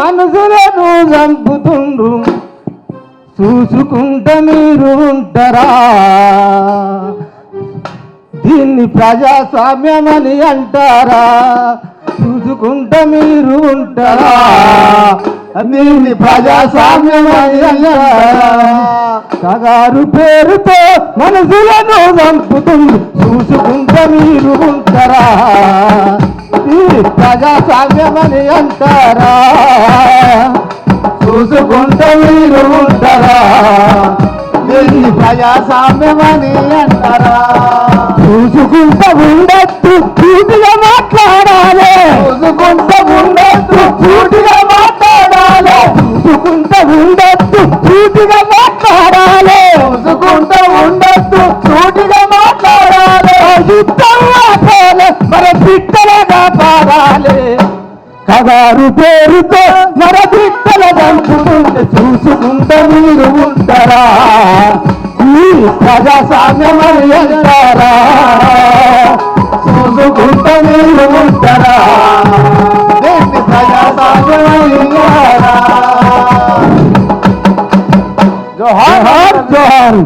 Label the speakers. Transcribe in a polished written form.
Speaker 1: మనసులను చంపుతుండ్రు చూసుకుంటే మీరు ఉంటారా? దీన్ని ప్రజాస్వామ్యమని అంటారా? చూసుకుంటే మీరు ఉంటారా? దీన్ని ప్రజాస్వామ్యమని అంటారా? కగారు పేరుతో మనసులను చంపుతుంది చూసుకుంటే మీరు ఉంటారా? ఇది ప్రజాస్వామ్యమని అంటారా? చూసుకుంటే మీరు ఉంటారా? దీన్ని ప్రజాస్వామ్యమని అంటారా? చూసుకుంటూ ఉండొద్దు పూర్తిగా మాట్లాడాలి. చూసుకుంటూ ఉండొద్దు పూర్తిగా మాట్లాడాలి. చూసుకుంటూ ఉండొద్దు పూర్తిగా మాట్లాడాలి. చూసుకుంటూ ఉండొద్దు పూర్తిగా మాట్లాడాలి. యుద్ధంగా పోలే మన బిడ్డలుగా పాడాలి. కగారు పేరుతో మన బిడ్డల చంపుతుంటే చూసుకుంటే మీరు ఉంటారా? ఈ ప్రజాస్వామ్యమని అంటారా? చూసుకుంటే మీరు ఉంటారా? దేన్ని ప్రజాస్వామ్యమని అంటారా? జోహార్ జోహార్.